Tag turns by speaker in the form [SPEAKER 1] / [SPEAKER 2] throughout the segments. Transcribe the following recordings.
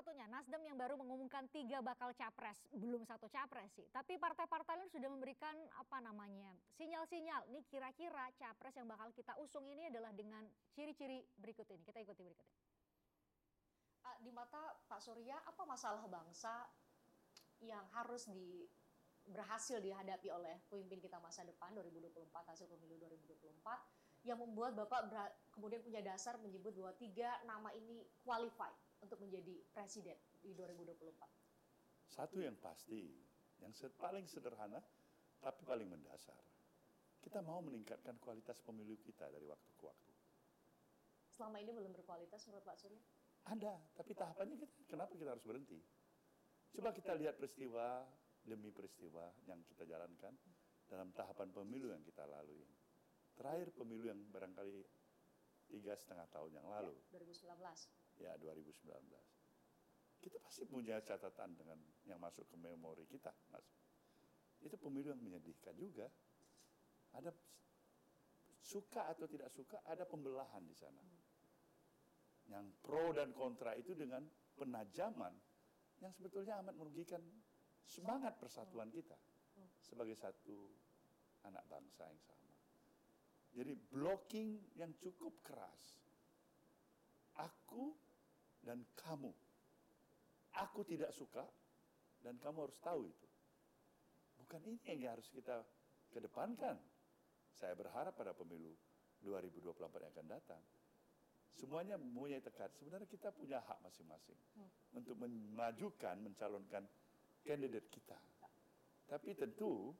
[SPEAKER 1] sebetulnya Nasdem yang baru mengumumkan 3 bakal capres, belum 1 capres sih. Tapi partai-partai lain sudah memberikan sinyal-sinyal. Nih kira-kira capres yang bakal kita usung ini adalah dengan ciri-ciri berikut ini. Kita ikuti berikut ini.
[SPEAKER 2] Di mata Pak Surya, apa masalah bangsa yang harus berhasil dihadapi oleh pemimpin kita masa depan 2024, hasil pemilu 2024, yang membuat Bapak kemudian punya dasar menyebut bahwa 3 nama ini qualified untuk menjadi presiden di 2024?
[SPEAKER 3] Satu yang pasti, yang paling sederhana tapi paling mendasar. Kita mau meningkatkan kualitas pemilu kita dari waktu ke waktu.
[SPEAKER 2] Selama ini belum berkualitas menurut Pak Surya?
[SPEAKER 3] Ada, tapi tahapannya kenapa kita harus berhenti? Coba kita lihat peristiwa demi peristiwa yang kita jalankan dalam tahapan pemilu yang kita lalui. Terakhir pemilu yang barangkali 3,5 tahun yang lalu.
[SPEAKER 2] Ya, 2019.
[SPEAKER 3] Ya, 2019. Kita pasti punya catatan dengan yang masuk ke memori kita, Mas. Itu pemilu yang menyedihkan juga. Ada suka atau tidak suka, ada pembelahan di sana. Yang pro dan kontra itu dengan penajaman yang sebetulnya amat merugikan semangat persatuan kita sebagai satu anak bangsa yang sama. Jadi blocking yang cukup keras. Aku dan kamu. Aku tidak suka dan kamu harus tahu itu. Bukan ini yang harus kita kedepankan. Saya berharap pada pemilu 2024 yang akan datang. Semuanya mempunyai tekad. Sebenarnya kita punya hak masing-masing untuk mencalonkan kandidat kita. Tapi tentu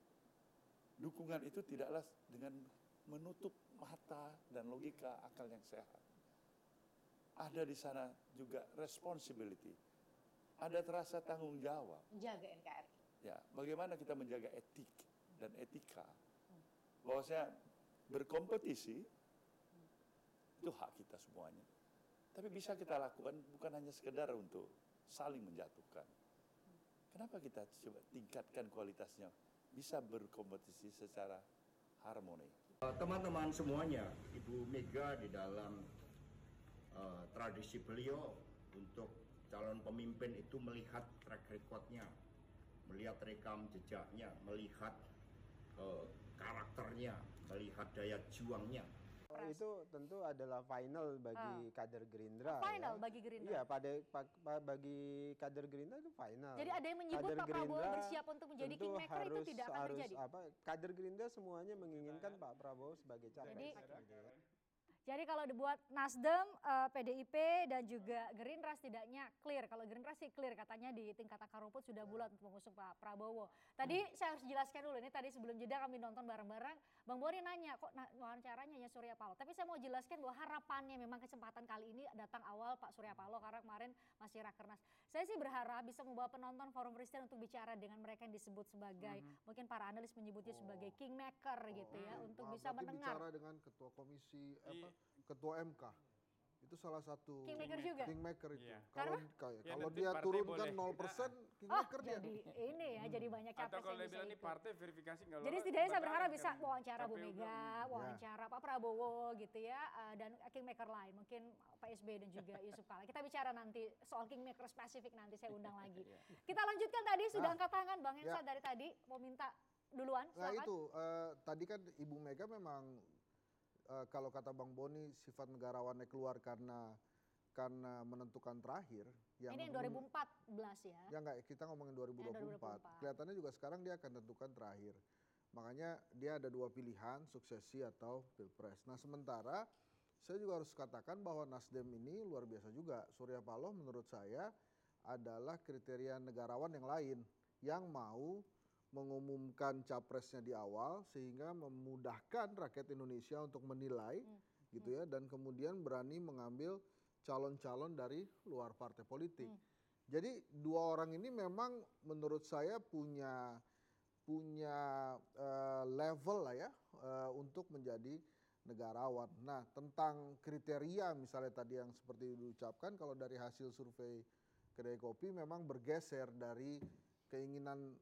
[SPEAKER 3] dukungan itu tidaklah dengan menutup mata dan logika akal yang sehat. Ada di sana juga responsibility. Ada terasa tanggung jawab.
[SPEAKER 2] Menjaga NKRI.
[SPEAKER 3] Ya, bagaimana kita menjaga etik dan etika. Bahwasanya berkompetisi itu hak kita semuanya. Tapi bisa kita lakukan bukan hanya sekedar untuk saling menjatuhkan. Kenapa kita coba tingkatkan kualitasnya? Bisa berkompetisi secara harmoni.
[SPEAKER 4] Teman-teman semuanya, Ibu Mega di dalam tradisi beliau untuk calon pemimpin itu melihat track recordnya, melihat rekam jejaknya, melihat karakternya, melihat daya juangnya.
[SPEAKER 5] Itu tentu adalah final bagi kader Gerindra.
[SPEAKER 1] Final ya. Bagi Gerindra?
[SPEAKER 5] Iya, bagi kader Gerindra itu final.
[SPEAKER 1] Jadi ada yang menyebut kader Pak Prabowo bersiap untuk menjadi kingmaker, itu tidak akan terjadi?
[SPEAKER 5] Kader Gerindra semuanya menginginkan Pak Prabowo sebagai capres.
[SPEAKER 1] Jadi kalau dibuat Nasdem, PDIP dan juga Gerindra setidaknya clear. Kalau Gerindra sih clear, katanya di tingkat akar rumput sudah bulat untuk mengusung Pak Prabowo. Tadi saya harus jelaskan dulu, ini tadi sebelum jeda kami nonton bareng-bareng, Bang Boni nanya kok wawancaranya ya Surya Paloh. Tapi saya mau jelaskan bahwa harapannya memang kesempatan kali ini datang awal Pak Surya Paloh karena kemarin masih rakernas. Saya sih berharap bisa membawa penonton Forum Presiden untuk bicara dengan mereka yang disebut sebagai, mungkin para analis menyebutnya sebagai kingmaker gitu ya, untuk bisa mendengar.
[SPEAKER 6] Bicara dengan ketua komisi ketua MK itu salah satu kingmaker itu.
[SPEAKER 1] Iya.
[SPEAKER 6] Kalau dia turunkan 0%, kingmaker dia.
[SPEAKER 1] Jadi ini ya, jadi banyak capres.
[SPEAKER 7] Atau kalau dia bilang ini partai verifikasi nggak.
[SPEAKER 1] Jadi setidaknya saya berharap bisa wawancara Bu Mega, wawancara Pak Prabowo gitu ya, dan kingmaker lain, mungkin Pak SBY dan juga Yusuf Kala. Kita bicara nanti soal kingmaker spesifik, nanti saya undang lagi. Kita lanjutkan, tadi sudah angkat tangan Bang Hensa dari tadi mau minta duluan.
[SPEAKER 6] Nah itu tadi kan Ibu Mega memang kalau kata Bang Boni sifat negarawannya keluar karena menentukan terakhir.
[SPEAKER 1] Ini yang 2014 ya?
[SPEAKER 6] Ya enggak, kita ngomongin 2024. Kelihatannya juga sekarang dia akan tentukan terakhir. Makanya dia ada 2 pilihan, suksesi atau pilpres. Nah sementara saya juga harus katakan bahwa Nasdem ini luar biasa juga. Surya Paloh menurut saya adalah kriteria negarawan yang lain yang mau mengumumkan capresnya di awal sehingga memudahkan rakyat Indonesia untuk menilai gitu ya, dan kemudian berani mengambil calon-calon dari luar partai politik. Jadi 2 orang ini memang menurut saya punya level lah ya untuk menjadi negarawan. Nah tentang kriteria misalnya tadi yang seperti diucapkan, kalau dari hasil survei Kedai Kopi memang bergeser dari keinginan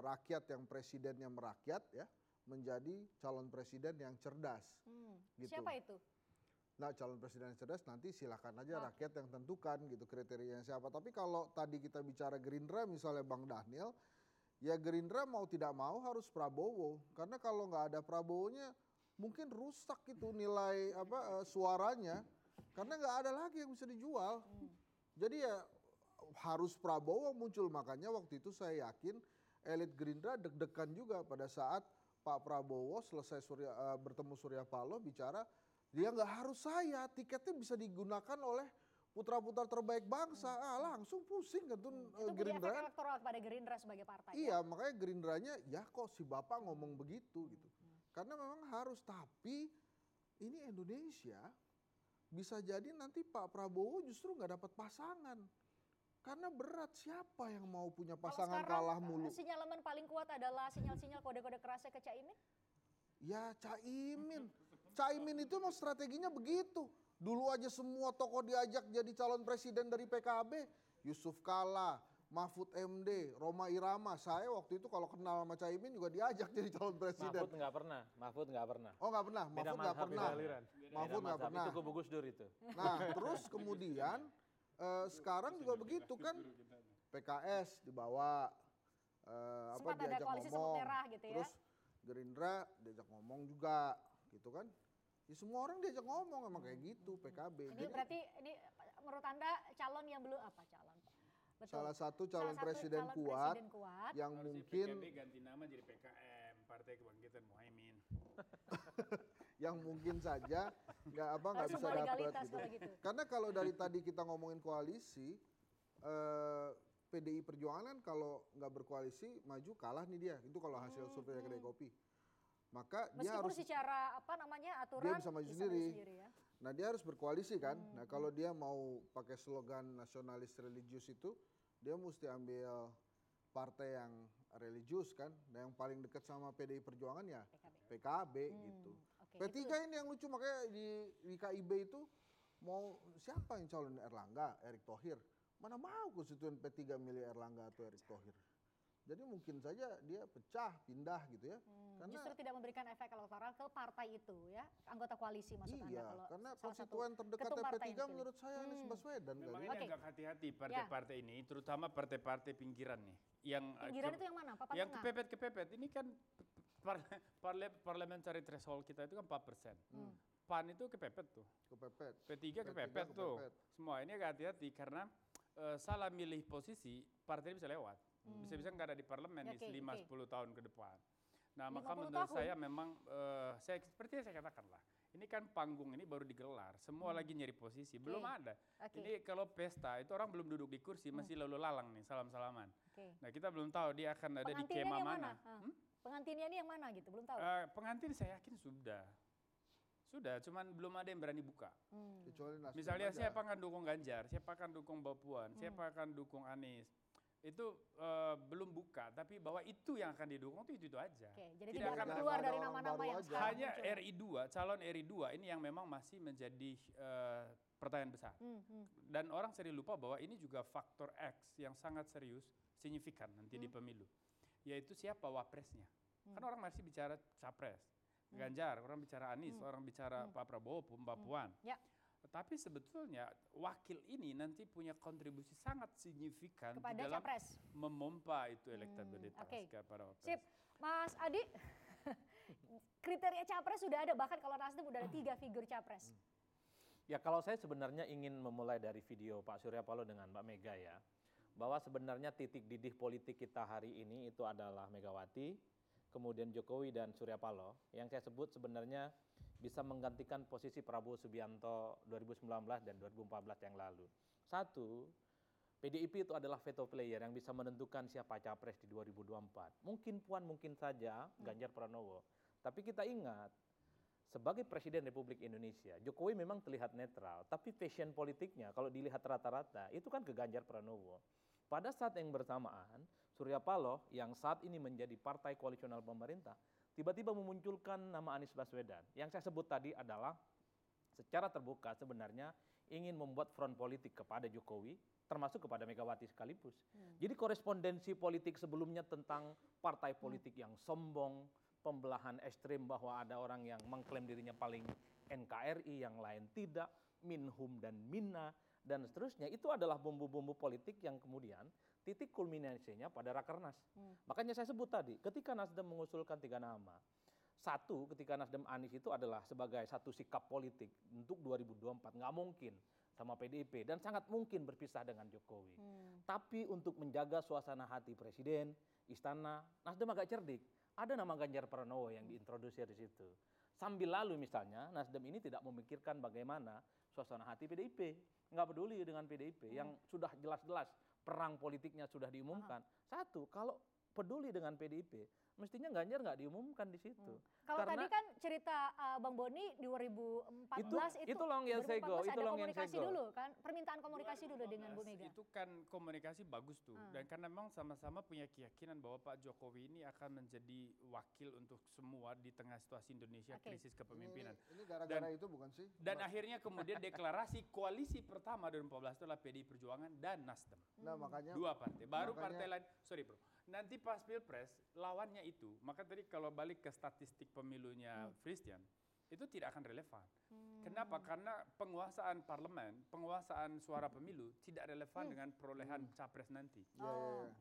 [SPEAKER 6] rakyat yang presidennya merakyat ya menjadi calon presiden yang cerdas. Gitu.
[SPEAKER 1] Siapa itu?
[SPEAKER 6] Nah, calon presiden yang cerdas nanti silakan aja rakyat yang tentukan gitu kriterianya siapa. Tapi kalau tadi kita bicara Gerindra misalnya Bang Daniel, ya Gerindra mau tidak mau harus Prabowo. Karena kalau nggak ada Prabowo-nya mungkin rusak itu nilai suaranya. Karena nggak ada lagi yang bisa dijual. Jadi ya harus Prabowo muncul. Makanya waktu itu saya yakin elit Gerindra deg-degan juga pada saat Pak Prabowo selesai bertemu Surya Paloh bicara, dia nggak harus saya, tiketnya bisa digunakan oleh putra-putra terbaik bangsa. Langsung pusing kan tuh
[SPEAKER 1] Itu punya
[SPEAKER 6] Gerindra.
[SPEAKER 1] efek elektoral kepada Gerindra sebagai partai.
[SPEAKER 6] Iya, makanya Gerindranya ya kok si Bapak ngomong begitu gitu. Karena memang harus, tapi ini Indonesia bisa jadi nanti Pak Prabowo justru nggak dapat pasangan. Karena berat, siapa yang mau punya pasangan kalah mulu?
[SPEAKER 1] Sinyalemen paling kuat adalah sinyal-sinyal kode-kode kerasnya ke Caimin?
[SPEAKER 6] Ya Caimin. Caimin itu emang strateginya begitu. Dulu aja semua tokoh diajak jadi calon presiden dari PKB. Yusuf Kalla, Mahfud MD, Rhoma Irama. Saya waktu itu kalau kenal sama Caimin juga diajak jadi calon presiden.
[SPEAKER 8] Mahfud nggak pernah.
[SPEAKER 6] Oh nggak pernah,
[SPEAKER 8] Beda
[SPEAKER 6] Mahfud nggak
[SPEAKER 8] mazhab,
[SPEAKER 6] pernah.
[SPEAKER 8] beda aliran.
[SPEAKER 6] Mahfud nggak pernah.
[SPEAKER 8] Itu kubu Gus Dur itu.
[SPEAKER 6] Nah terus kemudian sekarang juga begitu kan. PKS dibawa,
[SPEAKER 1] Sempat ada
[SPEAKER 6] diajak
[SPEAKER 1] koalisi semut
[SPEAKER 6] ngomong.
[SPEAKER 1] merah gitu ya.
[SPEAKER 6] Terus Gerindra diajak ngomong juga gitu kan. Ya semua orang diajak ngomong emang kayak gitu PKB.
[SPEAKER 1] Ini berarti ini menurut Anda calon yang belum apa calon? Betul.
[SPEAKER 6] Salah satu calon
[SPEAKER 1] Salah satu
[SPEAKER 6] presiden
[SPEAKER 1] calon
[SPEAKER 6] kuat
[SPEAKER 1] presiden kuat.
[SPEAKER 6] yang
[SPEAKER 7] Harusnya
[SPEAKER 6] mungkin
[SPEAKER 7] PKB ganti nama jadi PKM, Partai Kebangkitan Muhaimin.
[SPEAKER 6] saja nggak
[SPEAKER 1] Harus
[SPEAKER 6] bisa
[SPEAKER 1] semua
[SPEAKER 6] dapat
[SPEAKER 1] legalitas
[SPEAKER 6] gitu.
[SPEAKER 1] kalau gitu.
[SPEAKER 6] Karena kalau dari tadi kita ngomongin koalisi, PDI Perjuangan kan kalau nggak berkoalisi maju kalah nih dia. Itu kalau hasil survei kedai kopi. Maka dia
[SPEAKER 1] Meskipun
[SPEAKER 6] harus
[SPEAKER 1] secara aturan
[SPEAKER 6] dia bisa maju sendiri.
[SPEAKER 1] ya.
[SPEAKER 6] Nah dia harus berkoalisi kan. Nah kalau dia mau pakai slogan nasionalis religius itu, dia mesti ambil partai yang religius kan. Nah yang paling dekat sama PDI Perjuangan ya PKB gitu.
[SPEAKER 1] Oke,
[SPEAKER 6] P3 ini yang lucu makanya di KIB itu mau siapa yang calon Erlangga, Erick Thohir. Mana mau konstituen P3 milih Erlangga atau Erick Thohir. Jadi mungkin saja dia pecah, pindah gitu ya. Karena
[SPEAKER 1] Justru tidak memberikan efek elektoral ke partai itu ya, anggota koalisi maksud Anda
[SPEAKER 6] iya,
[SPEAKER 1] kalau
[SPEAKER 6] karena
[SPEAKER 1] salah satu
[SPEAKER 6] konstituen terdekat
[SPEAKER 1] ketum partai
[SPEAKER 6] P3
[SPEAKER 1] yang dipilih.
[SPEAKER 6] menurut saya Anies Baswedan
[SPEAKER 7] Memang
[SPEAKER 6] kali.
[SPEAKER 7] ini
[SPEAKER 1] Oke.
[SPEAKER 7] agak hati-hati partai-partai ini, terutama partai-partai pinggiran nih. Yang
[SPEAKER 1] Pinggiran itu yang mana? Papan
[SPEAKER 7] yang
[SPEAKER 1] tengah?
[SPEAKER 7] kepepet-kepepet. Ini kan parliamentary threshold kita itu kan 4%. PAN itu kepepet tuh.
[SPEAKER 6] Kepepet.
[SPEAKER 7] P3 kepepet tuh. Semua ini agak hati-hati karena salah milih posisi, partai ini bisa lewat. Bisa-bisa nggak ada di parlemen nih 5-10 tahun ke depan. Nah maka
[SPEAKER 1] 50
[SPEAKER 7] menurut
[SPEAKER 1] tahun.
[SPEAKER 7] saya memang, seperti yang saya katakan lah, ini kan panggung ini baru digelar, semua lagi nyari posisi, belum ada. Ini kalau pesta itu orang belum duduk di kursi, masih lalu lalang nih, salam-salaman. Nah kita belum tahu dia akan ada di kemah mana.
[SPEAKER 1] Pengantinnya ini yang mana gitu, belum tahu.
[SPEAKER 7] Pengantin saya yakin sudah, cuman belum ada yang berani buka.
[SPEAKER 6] Kecuali Nasdem
[SPEAKER 7] Misalnya
[SPEAKER 6] aja.
[SPEAKER 7] siapa akan dukung Ganjar, siapa akan dukung Mbak Puan, siapa akan dukung Anies. Itu belum buka, tapi bahwa itu yang akan didukung itu aja.
[SPEAKER 1] Jadi
[SPEAKER 7] Tidak
[SPEAKER 1] tidak akan
[SPEAKER 7] akan
[SPEAKER 1] keluar
[SPEAKER 6] ada
[SPEAKER 1] dari
[SPEAKER 6] orang
[SPEAKER 1] nama-nama
[SPEAKER 6] baru
[SPEAKER 1] yang
[SPEAKER 6] aja.
[SPEAKER 1] sekarang
[SPEAKER 7] Hanya
[SPEAKER 1] muncul.
[SPEAKER 7] RI2, calon RI2 ini yang memang masih menjadi pertanyaan besar. Dan orang sering lupa bahwa ini juga faktor X yang sangat serius, signifikan nanti di pemilu. Yaitu siapa wapresnya. Kan orang masih bicara capres. Ganjar, orang bicara Anies, orang bicara Pak Prabowo, Mbak Puan.
[SPEAKER 1] Ya.
[SPEAKER 7] Tapi sebetulnya wakil ini nanti punya kontribusi sangat signifikan
[SPEAKER 1] Kepada
[SPEAKER 7] di dalam
[SPEAKER 1] capres.
[SPEAKER 7] memompa itu elektabilitas
[SPEAKER 1] Oke.
[SPEAKER 7] kepada wapres.
[SPEAKER 1] Sip, Mas Adi, kriteria capres sudah ada, bahkan kalau Nasdem udah ada 3 figur capres.
[SPEAKER 8] Ya kalau saya sebenarnya ingin memulai dari video Pak Surya Paloh dengan Mbak Mega ya. Bahwa sebenarnya titik didih politik kita hari ini itu adalah Megawati, kemudian Jokowi dan Surya Paloh. Yang saya sebut sebenarnya bisa menggantikan posisi Prabowo Subianto 2019 dan 2014 yang lalu. Satu, PDIP itu adalah veto player yang bisa menentukan siapa capres di 2024. Mungkin Puan, mungkin saja Ganjar Pranowo. Tapi kita ingat, sebagai Presiden Republik Indonesia, Jokowi memang terlihat netral, tapi passion politiknya kalau dilihat rata-rata itu kan ke Ganjar Pranowo. Pada saat yang bersamaan, Surya Paloh yang saat ini menjadi partai koalisional pemerintah, tiba-tiba memunculkan nama Anies Baswedan. Yang saya sebut tadi adalah secara terbuka sebenarnya ingin membuat front politik kepada Jokowi, termasuk kepada Megawati sekalipun. Jadi korespondensi politik sebelumnya tentang partai politik yang sombong, pembelahan ekstrim bahwa ada orang yang mengklaim dirinya paling NKRI, yang lain tidak, Minhum dan Minna, dan seterusnya. Itu adalah bumbu-bumbu politik yang kemudian titik kulminasinya pada Rakernas. Makanya saya sebut tadi, ketika Nasdem mengusulkan 3 nama, satu, ketika Nasdem Anies itu adalah sebagai satu sikap politik untuk 2024, nggak mungkin sama PDIP dan sangat mungkin berpisah dengan Jokowi. Tapi untuk menjaga suasana hati Presiden, Istana, Nasdem agak cerdik. Ada nama Ganjar Pranowo yang diintroduksi di situ. Sambil lalu misalnya Nasdem ini tidak memikirkan bagaimana suasana hati PDIP. Nggak peduli dengan PDIP yang sudah jelas-jelas perang politiknya sudah diumumkan. Satu, kalau peduli dengan PDIP, mestinya Ganjar nggak diumumkan di situ.
[SPEAKER 1] Kalau tadi kan cerita Bang Boni 2014 itu
[SPEAKER 8] long yang saya go, itu
[SPEAKER 1] ada
[SPEAKER 8] long yang
[SPEAKER 1] komunikasi
[SPEAKER 8] saya go.
[SPEAKER 1] dulu kan, permintaan komunikasi dulu dengan Bu Mega.
[SPEAKER 7] Itu kan komunikasi bagus tuh, dan karena memang sama-sama punya keyakinan bahwa Pak Jokowi ini akan menjadi wakil untuk semua di tengah situasi Indonesia krisis kepemimpinan.
[SPEAKER 6] Ini gara-gara itu bukan sih?
[SPEAKER 7] Dan akhirnya kemudian deklarasi koalisi pertama 2014 itu adalah PDI Perjuangan dan Nasdem.
[SPEAKER 6] Nah makanya
[SPEAKER 7] 2 partai, baru partai lain, sorry bro. Nanti pas Pilpres, lawannya itu, maka tadi kalau balik ke statistik pemilunya Christian, itu tidak akan relevan. Kenapa? Karena penguasaan parlemen, penguasaan suara pemilu tidak relevan dengan perolehan capres nanti.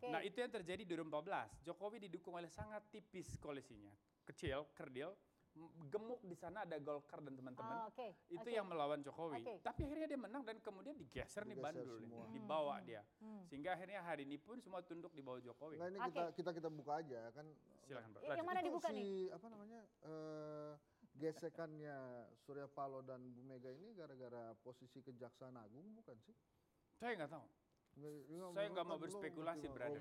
[SPEAKER 7] Nah itu yang terjadi di 2014, Jokowi didukung oleh sangat tipis koalisinya, kecil, kerdil, gemuk di sana ada Golkar dan teman-teman, itu yang melawan Jokowi. Tapi akhirnya dia menang dan kemudian digeser nih bandul, dibawa dia. Sehingga akhirnya hari ini pun semua tunduk di bawah Jokowi.
[SPEAKER 6] Nah, ini kita buka aja kan.
[SPEAKER 7] Silakan Bro.
[SPEAKER 1] Yang mana dibuka nih?
[SPEAKER 6] Apa namanya? Gesekannya Surya Paloh dan Bu Mega ini gara-gara posisi Kejaksaan Agung bukan sih?
[SPEAKER 7] Saya nggak tahu. Saya nggak mau berspekulasi, brother.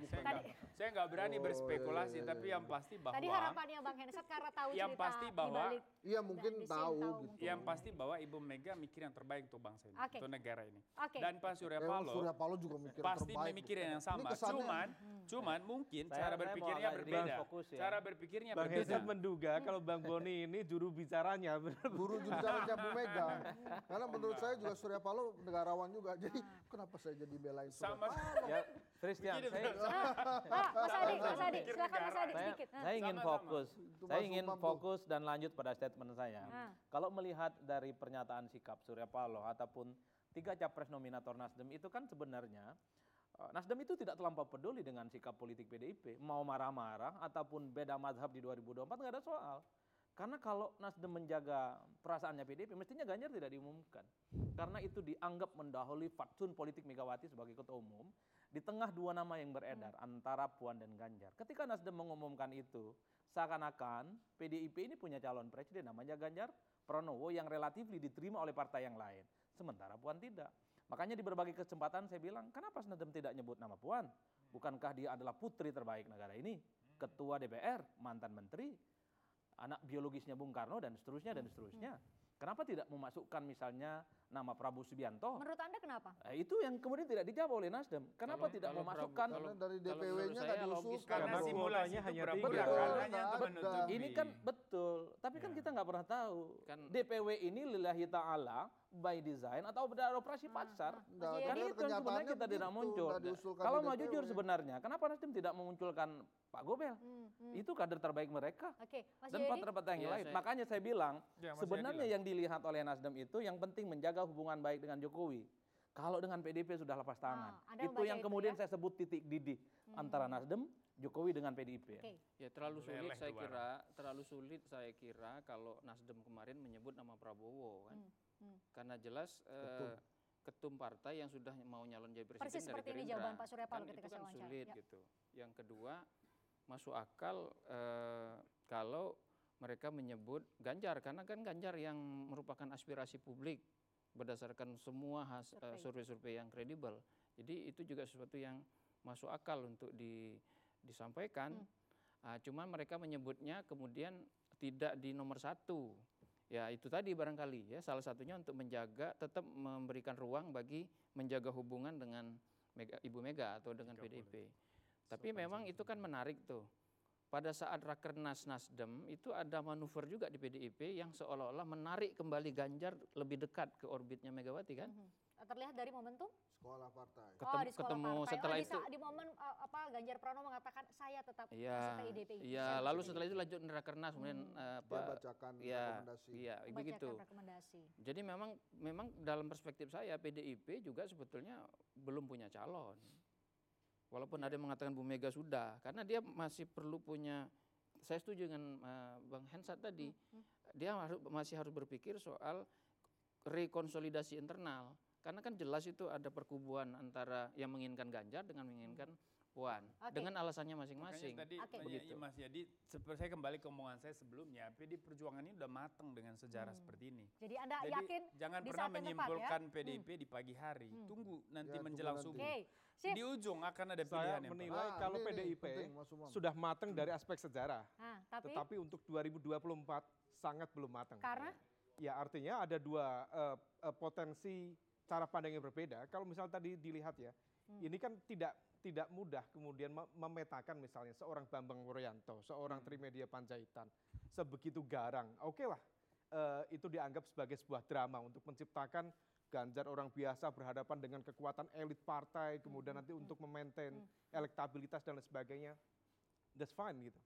[SPEAKER 7] Saya nggak berani berspekulasi, tapi yang pasti bahwa
[SPEAKER 1] tadi harapannya Bang Hensat karena tahu
[SPEAKER 7] yang
[SPEAKER 1] cerita
[SPEAKER 7] pasti bahwa
[SPEAKER 1] dibalik
[SPEAKER 6] iya mungkin tahu gitu.
[SPEAKER 7] Yang pasti bahwa Ibu Mega mikir yang terbaik untuk bangsa ini, untuk negara ini. Dan Pak Surya
[SPEAKER 6] Surya Paloh juga mikir
[SPEAKER 7] pasti
[SPEAKER 6] terbaik.
[SPEAKER 7] memikirkan yang sama. Cuman mungkin cara berpikirnya berbeda. Cara berpikirnya
[SPEAKER 8] Bang
[SPEAKER 7] berbeda.
[SPEAKER 8] Hensat menduga kalau Bang Boni ini juru bicaranya.
[SPEAKER 6] Juru bicaranya Bu Mega. Karena menurut saya juga Surya Paloh negarawan juga. Jadi kenapa saya jadi belain Surya Paloh?
[SPEAKER 8] Ya, Christian,
[SPEAKER 1] Mas Adi, silakan Mas Adi sedikit.
[SPEAKER 8] Saya ingin fokus. Saya ingin fokus dan lanjut pada statement saya. Kalau melihat dari pernyataan sikap Surya Paloh ataupun 3 capres nominator Nasdem itu kan sebenarnya Nasdem itu tidak terlampau peduli dengan sikap politik PDIP. Mau marah-marah ataupun beda mazhab di 2024 nggak ada soal. Karena kalau Nasdem menjaga perasaannya PDIP, mestinya Ganjar tidak diumumkan. Karena itu dianggap mendahului fatsun politik Megawati sebagai ketua umum. Di tengah 2 nama yang beredar antara Puan dan Ganjar. Ketika Nasdem mengumumkan itu, seakan-akan PDIP ini punya calon presiden namanya Ganjar Pranowo yang relatif diterima oleh partai yang lain. Sementara Puan tidak. Makanya di berbagai kesempatan saya bilang, kenapa Nasdem tidak nyebut nama Puan? Bukankah dia adalah putri terbaik negara ini? Ketua DPR, mantan menteri, anak biologisnya Bung Karno dan seterusnya dan seterusnya. Kenapa tidak memasukkan misalnya nama Prabowo Subianto?
[SPEAKER 1] Menurut Anda kenapa?
[SPEAKER 8] Itu yang kemudian tidak dijawab oleh Nasdem. Kenapa tidak memasukkan?
[SPEAKER 6] Karena dari DPW-nya nggak diusulkan.
[SPEAKER 7] Karena simulasinya hanya 3.
[SPEAKER 8] Ini kan betul, tapi kan kita nggak pernah tahu. DPW ini lillahi ta'ala by design atau beroperasi pasar. Kan itu yang sebenarnya kita tidak muncul. Kalau mau jujur sebenarnya, kenapa Nasdem tidak memunculkan Pak Gobel? Itu kader terbaik mereka. Dan partai-partai yang lain. Makanya saya bilang, sebenarnya yang dilihat oleh Nasdem itu yang penting menjaga hubungan baik dengan Jokowi. Kalau dengan PDIP sudah lepas tangan. Itu yang kemudian saya sebut titik didih antara Nasdem, Jokowi dengan PDIP.
[SPEAKER 9] Ya terlalu sulit saya kira kalau Nasdem kemarin menyebut nama Prabowo kan. Karena jelas ketum partai yang sudah mau nyalon jadi presiden
[SPEAKER 1] persis
[SPEAKER 9] dari
[SPEAKER 1] seperti
[SPEAKER 9] Gerindra.
[SPEAKER 1] ini jawaban Pak Surya Paloh ketika
[SPEAKER 9] itu kan
[SPEAKER 1] saya wawancara.
[SPEAKER 9] sulit gitu. Yang kedua, masuk akal kalau mereka menyebut Ganjar karena kan Ganjar yang merupakan aspirasi publik berdasarkan semua survei-survei yang kredibel. Jadi itu juga sesuatu yang masuk akal untuk disampaikan. Cuman mereka menyebutnya kemudian tidak di nomor 1. Ya itu tadi barangkali ya salah satunya untuk menjaga, tetap memberikan ruang bagi menjaga hubungan dengan Ibu Mega atau dengan PDIP. Tapi memang itu kan menarik tuh. pada saat Rakernas Nasdem itu ada manuver juga di PDIP yang seolah-olah menarik kembali Ganjar lebih dekat ke orbitnya Megawati kan.
[SPEAKER 1] Terlihat dari momentum?
[SPEAKER 6] Sekolah partai.
[SPEAKER 1] Di sekolah
[SPEAKER 9] ketemu
[SPEAKER 1] partai.
[SPEAKER 9] setelah
[SPEAKER 1] di,
[SPEAKER 9] itu.
[SPEAKER 1] Di momen Ganjar Pranowo mengatakan saya tetap
[SPEAKER 9] Iya,
[SPEAKER 1] masuk PDIP.
[SPEAKER 9] iya. Lalu setelah itu lanjut Rakernas kemudian
[SPEAKER 6] Dia bacakan rekomendasi.
[SPEAKER 9] Iya, begitu.
[SPEAKER 1] Rekomendasi.
[SPEAKER 9] Jadi memang dalam perspektif saya PDIP juga sebetulnya belum punya calon. Walaupun ada yang mengatakan Bu Mega sudah, karena dia masih perlu punya. Saya setuju dengan Bang Hensat tadi. Dia masih harus berpikir soal rekonsolidasi internal. Karena kan jelas itu ada perkubuan antara yang menginginkan Ganjar dengan menginginkan Puan. Dengan alasannya masing-masing.
[SPEAKER 7] Makanya tadi Mas Yadi, seperti saya kembali ke omongan saya sebelumnya, PD Perjuangan ini udah matang dengan sejarah seperti ini.
[SPEAKER 1] Jadi Anda yakin
[SPEAKER 7] jangan
[SPEAKER 1] di
[SPEAKER 7] pernah
[SPEAKER 1] saat yang
[SPEAKER 7] menyimpulkan
[SPEAKER 1] tepat, ya?
[SPEAKER 7] PDIP di pagi hari. Tunggu nanti
[SPEAKER 6] Ya,
[SPEAKER 7] menjelang
[SPEAKER 6] tunggu
[SPEAKER 7] subuh.
[SPEAKER 6] nanti.
[SPEAKER 1] Sip.
[SPEAKER 7] Di ujung akan ada
[SPEAKER 5] Saya
[SPEAKER 7] pilihan yang
[SPEAKER 5] menilai
[SPEAKER 6] Ah,
[SPEAKER 5] kalau
[SPEAKER 6] ini
[SPEAKER 5] PDIP
[SPEAKER 6] penting, Mas Umam.
[SPEAKER 5] sudah matang dari aspek sejarah.
[SPEAKER 1] Tapi
[SPEAKER 5] Tetapi untuk 2024 sangat belum matang.
[SPEAKER 1] karena
[SPEAKER 5] Ya artinya ada dua potensi cara pandang yang berbeda. Kalau misalnya tadi dilihat ya, ini kan tidak mudah kemudian memetakan misalnya seorang Bambang Wuryanto, seorang Trimedia Panjaitan, sebegitu garang. Oke lah, itu dianggap sebagai sebuah drama untuk menciptakan Ganjar orang biasa berhadapan dengan kekuatan elit partai, kemudian nanti untuk memaintain elektabilitas dan lain sebagainya. That's fine gitu.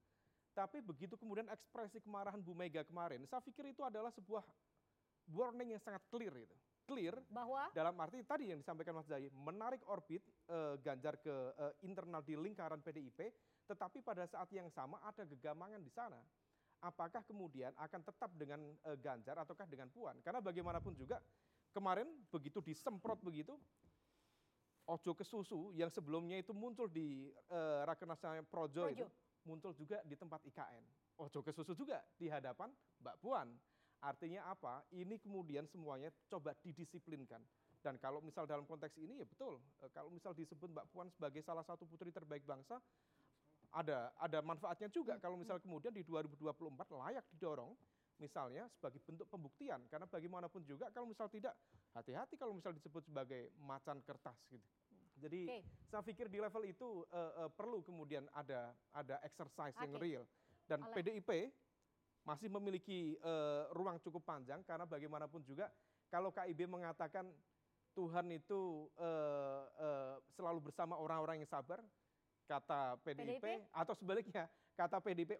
[SPEAKER 5] Tapi begitu kemudian ekspresi kemarahan Bu Mega kemarin, saya pikir itu adalah sebuah warning yang sangat clear itu. Clear
[SPEAKER 1] bahwa
[SPEAKER 5] dalam arti tadi yang disampaikan Mas Zahi, menarik orbit Ganjar ke internal di lingkaran PDIP, tetapi pada saat yang sama ada gegamangan di sana. Apakah kemudian akan tetap dengan Ganjar ataukah dengan Puan? Karena bagaimanapun juga kemarin begitu disemprot begitu, Ojo ke Susu yang sebelumnya itu muncul di Rakernasnya Projo itu, muncul juga di tempat IKN. Ojo ke Susu juga di hadapan Mbak Puan. Artinya apa? Ini kemudian semuanya coba didisiplinkan. Dan kalau misal dalam konteks ini ya betul, kalau misal disebut Mbak Puan sebagai salah satu putri terbaik bangsa, ada manfaatnya juga kalau misal kemudian di 2024 layak didorong, misalnya sebagai bentuk pembuktian. Karena bagaimanapun juga kalau misal tidak, hati-hati kalau misal disebut sebagai macan kertas gitu. Jadi saya pikir di level itu perlu kemudian ada exercise yang real. Dan PDIP masih memiliki ruang cukup panjang karena bagaimanapun juga kalau KIB mengatakan Tuhan itu selalu bersama orang-orang yang sabar, kata PDIP, atau sebaliknya kata PDIP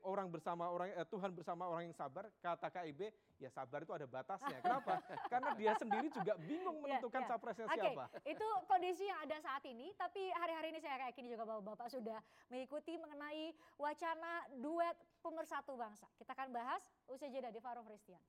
[SPEAKER 5] Tuhan bersama orang yang sabar, kata KIB ya sabar itu ada batasnya. Kenapa? Karena dia sendiri juga bingung menentukan capresnya siapa.
[SPEAKER 1] Itu kondisi yang ada saat ini, tapi hari-hari ini saya yakin juga Bapak sudah mengikuti mengenai wacana duet pemersatu bangsa. Kita akan bahas usai jeda di Forum Christian.